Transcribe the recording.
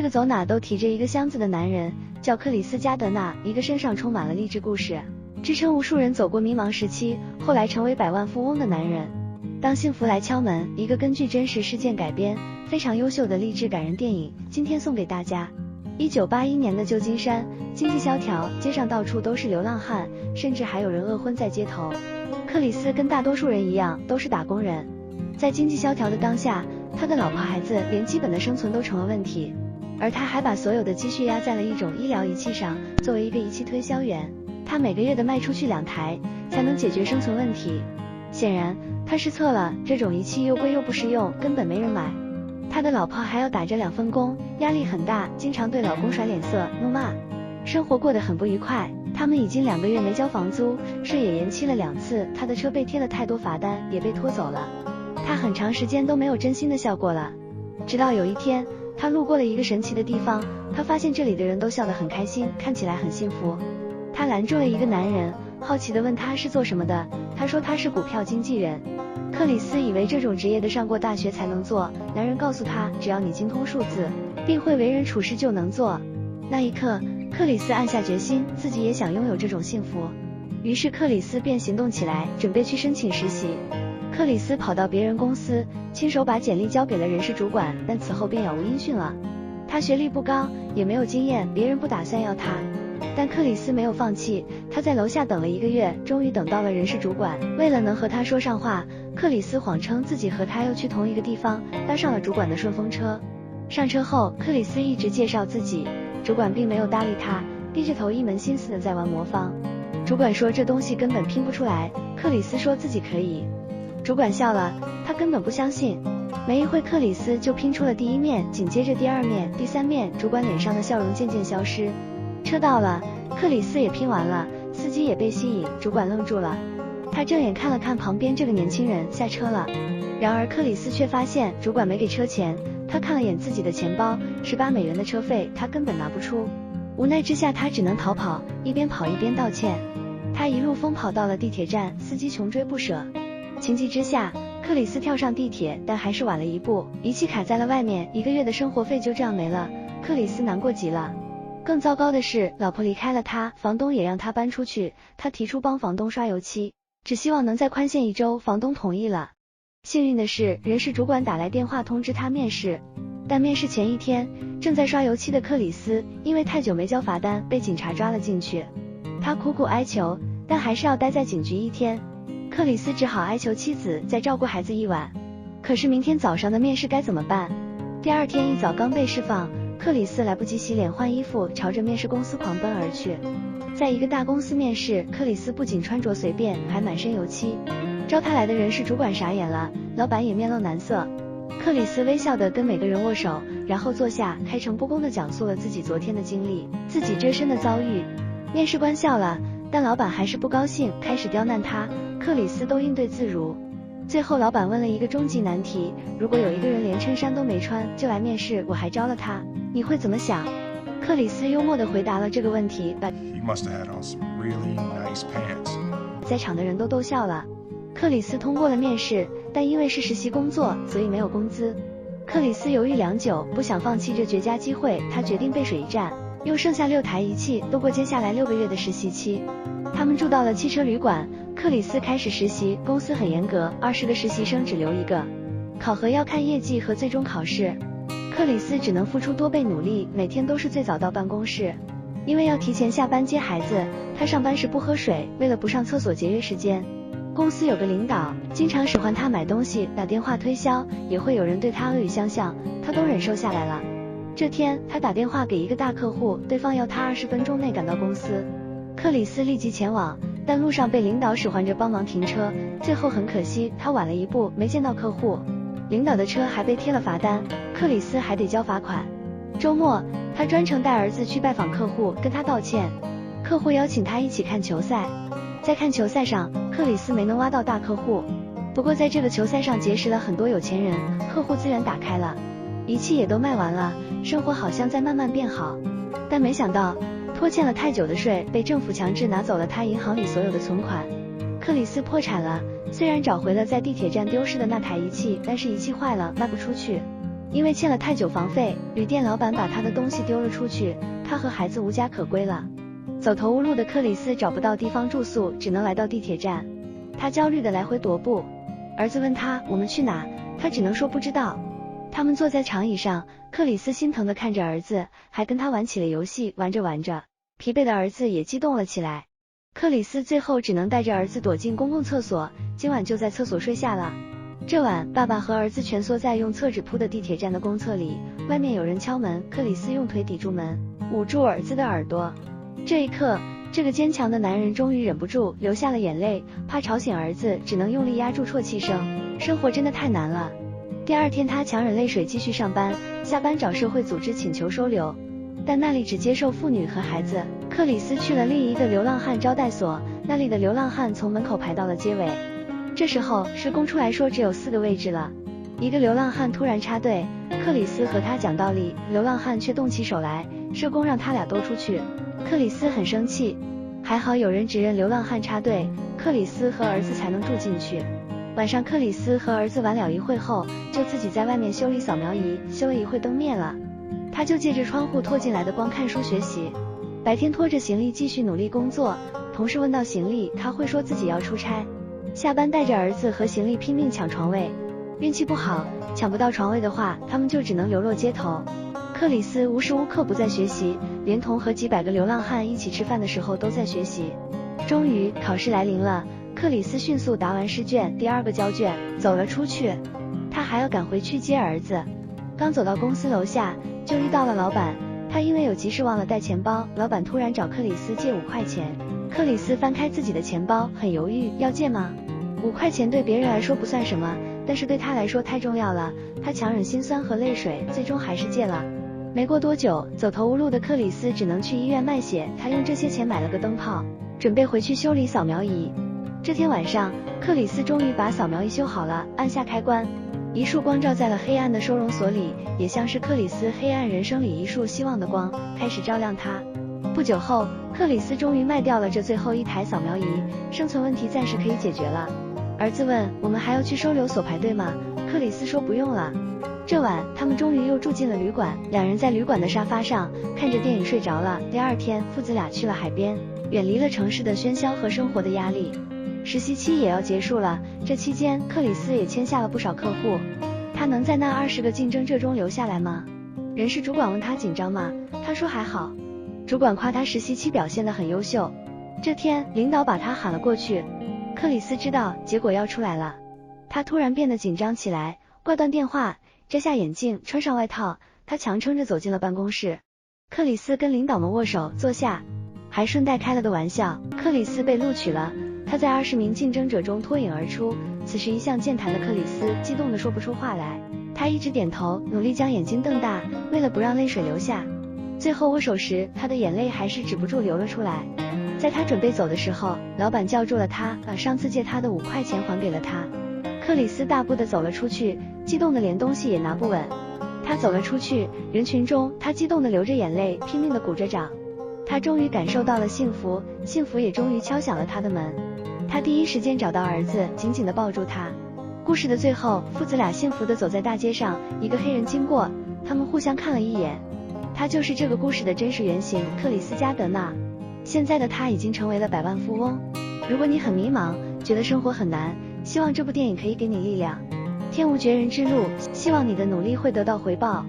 个走哪都提着一个箱子的男人叫克里斯·加德纳，一个身上充满了励志故事，支撑无数人走过迷茫时期，后来成为百万富翁的男人。当幸福来敲门，一个根据真实事件改编、非常优秀的励志感人电影，今天送给大家。1981年的旧金山，经济萧条，街上到处都是流浪汉，甚至还有人饿昏在街头。克里斯跟大多数人一样，都是打工人。在经济萧条的当下，他的老婆孩子连基本的生存都成了问题，而他还把所有的积蓄压在了一种医疗仪器上。作为一个仪器推销员，他每个月的卖出去2台才能解决生存问题。显然他失策了，这种仪器又贵又不实用，根本没人买。他的老婆还要打着2份工，压力很大，经常对老公甩脸色怒骂，生活过得很不愉快。他们已经2个月没交房租，税也延期了2次，他的车被贴了太多罚单，也被拖走了。他很长时间都没有真心的笑过了。直到有一天，他路过了一个神奇的地方，他发现这里的人都笑得很开心，看起来很幸福。他拦住了一个男人，好奇地问他是做什么的。他说他是股票经纪人。克里斯以为这种职业的上过大学才能做，男人告诉他，只要你精通数字，并会为人处事就能做。那一刻，克里斯暗下决心，自己也想拥有这种幸福。于是克里斯便行动起来，准备去申请实习。克里斯跑到别人公司，亲手把简历交给了人事主管，但此后便杳无音讯了。他学历不高，也没有经验，别人不打算要他。但克里斯没有放弃，他在楼下等了1个月，终于等到了人事主管。为了能和他说上话，克里斯谎称自己和他要去同一个地方，搭上了主管的顺风车。上车后，克里斯一直介绍自己，主管并没有搭理他，低着头一门心思的在玩魔方。主管说这东西根本拼不出来，克里斯说自己可以。主管笑了，他根本不相信。没一会，克里斯就拼出了第1面，紧接着第2面、第3面，主管脸上的笑容渐渐消失。车到了，克里斯也拼完了，司机也被吸引，主管愣住了。他正眼看了看旁边这个年轻人，下车了。然而克里斯却发现主管没给车钱，他看了眼自己的钱包，18美元的车费他根本拿不出。无奈之下，他只能逃跑，一边跑一边道歉。他一路疯跑到了地铁站，司机穷追不舍。情急之下，克里斯跳上地铁，但还是晚了1步，仪器卡在了外面，1个月的生活费就这样没了。克里斯难过极了。更糟糕的是，老婆离开了他，房东也让他搬出去。他提出帮房东刷油漆，只希望能再宽限1周，房东同意了。幸运的是，人事主管打来电话通知他面试，但面试前1天，正在刷油漆的克里斯因为太久没交罚单，被警察抓了进去。他苦苦哀求，但还是要待在警局1天。克里斯只好哀求妻子再照顾孩子1晚。可是明天早上的面试该怎么办？第2天一早刚被释放，克里斯来不及洗脸换衣服，朝着面试公司狂奔而去。在一个大公司面试，克里斯不仅穿着随便，还满身油漆。招他来的人事主管傻眼了，老板也面露难色。克里斯微笑地跟每个人握手，然后坐下，开诚布公地讲述了自己昨天的经历，自己这身的遭遇。面试官笑了，但老板还是不高兴，开始刁难他。克里斯都应对自如。最后老板问了一个终极难题，如果有一个人连衬衫都没穿就来面试，我还招了他，你会怎么想？克里斯幽默地回答了这个问题，在场的人都逗笑了。克里斯通过了面试，但因为是实习工作，所以没有工资。克里斯犹豫良久，不想放弃这绝佳机会，他决定背水一战，又剩下6台仪器度过接下来6个月的实习期。他们住到了汽车旅馆，克里斯开始实习，公司很严格，20个实习生只留1个，考核要看业绩和最终考试。克里斯只能付出多倍努力，每天都是最早到办公室。因为要提前下班接孩子，他上班时不喝水，为了不上厕所节约时间。公司有个领导经常使唤他买东西，打电话推销，也会有人对他恶语相向，他都忍受下来了。这天他打电话给一个大客户，对方要他20分钟内赶到公司。克里斯立即前往，但路上被领导使唤着帮忙停车，最后很可惜他晚了1步，没见到客户。领导的车还被贴了罚单，克里斯还得交罚款。周末他专程带儿子去拜访客户，跟他道歉。客户邀请他一起看球赛，在看球赛上，克里斯没能挖到大客户，不过在这个球赛上结识了很多有钱人，客户资源打开了，仪器也都卖完了，生活好像在慢慢变好。但没想到拖欠了太久的税被政府强制拿走了他银行里所有的存款。克里斯破产了，虽然找回了在地铁站丢失的那台仪器，但是仪器坏了，卖不出去。因为欠了太久房费，旅店老板把他的东西丢了出去，他和孩子无家可归了。走投无路的克里斯找不到地方住宿，只能来到地铁站。他焦虑地来回踱步。儿子问他我们去哪，他只能说不知道。他们坐在长椅上，克里斯心疼地看着儿子，还跟他玩起了游戏。玩着玩着，疲惫的儿子也激动了起来。克里斯最后只能带着儿子躲进公共厕所，今晚就在厕所睡下了。这晚，爸爸和儿子蜷缩在用厕纸铺的地铁站的公厕里，外面有人敲门，克里斯用腿抵住门，捂住儿子的耳朵。这一刻，这个坚强的男人终于忍不住流下了眼泪，怕吵醒儿子，只能用力压住啜泣声。生活真的太难了。第二天，他强忍泪水继续上班，下班找社会组织请求收留，但那里只接受妇女和孩子。克里斯去了另一个流浪汉招待所，那里的流浪汉从门口排到了街尾。这时候，社工出来说只有4个位置了。一个流浪汉突然插队，克里斯和他讲道理，流浪汉却动起手来，社工让他俩都出去。克里斯很生气，还好有人指认流浪汉插队，克里斯和儿子才能住进去。晚上，克里斯和儿子玩了一会后，就自己在外面修理扫描仪，修了一会灯灭了，他就借着窗户透进来的光看书学习。白天拖着行李继续努力工作，同事问到行李，他会说自己要出差。下班带着儿子和行李拼命抢床位，运气不好，抢不到床位的话，他们就只能流落街头。克里斯无时无刻不在学习，连同和几百个流浪汉一起吃饭的时候都在学习。终于，考试来临了，克里斯迅速答完试卷，第2个交卷，走了出去。他还要赶回去接儿子。刚走到公司楼下，就遇到了老板。他因为有急事忘了带钱包，老板突然找克里斯借5块钱。克里斯翻开自己的钱包，很犹豫，要借吗？5块钱对别人来说不算什么，但是对他来说太重要了。他强忍心酸和泪水，最终还是借了。没过多久，走投无路的克里斯只能去医院卖血，他用这些钱买了个灯泡，准备回去修理扫描仪。这天晚上，克里斯终于把扫描仪修好了，按下开关，一束光照在了黑暗的收容所里，也像是克里斯黑暗人生里一束希望的光，开始照亮他。不久后，克里斯终于卖掉了这最后一台扫描仪，生存问题暂时可以解决了。儿子问，我们还要去收留所排队吗？克里斯说不用了。这晚，他们终于又住进了旅馆，两人在旅馆的沙发上看着电影睡着了。第二天，父子俩去了海边，远离了城市的喧嚣和生活的压力。实习期也要结束了，这期间克里斯也签下了不少客户。他能在那20个竞争者中留下来吗？人事主管问他紧张吗？他说还好。主管夸他实习期表现得很优秀。这天，领导把他喊了过去。克里斯知道结果要出来了，他突然变得紧张起来，挂断电话，摘下眼镜，穿上外套，他强撑着走进了办公室。克里斯跟领导们握手坐下，还顺带开了个玩笑。克里斯被录取了，他在20名竞争者中脱颖而出。此时一向健谈的克里斯激动得说不出话来，他一直点头，努力将眼睛瞪大，为了不让泪水流下。最后握手时，他的眼泪还是止不住流了出来。在他准备走的时候，老板叫住了他，把上次借他的5块钱还给了他。克里斯大步地走了出去，激动得连东西也拿不稳。他走了出去，人群中他激动地流着眼泪，拼命地鼓着掌。他终于感受到了幸福，幸福也终于敲响了他的门。他第一时间找到儿子，紧紧地抱住他。故事的最后，父子俩幸福地走在大街上，一个黑人经过，他们互相看了一眼。他就是这个故事的真实原型，克里斯加德纳。现在的他已经成为了百万富翁。如果你很迷茫，觉得生活很难，希望这部电影可以给你力量。天无绝人之路，希望你的努力会得到回报。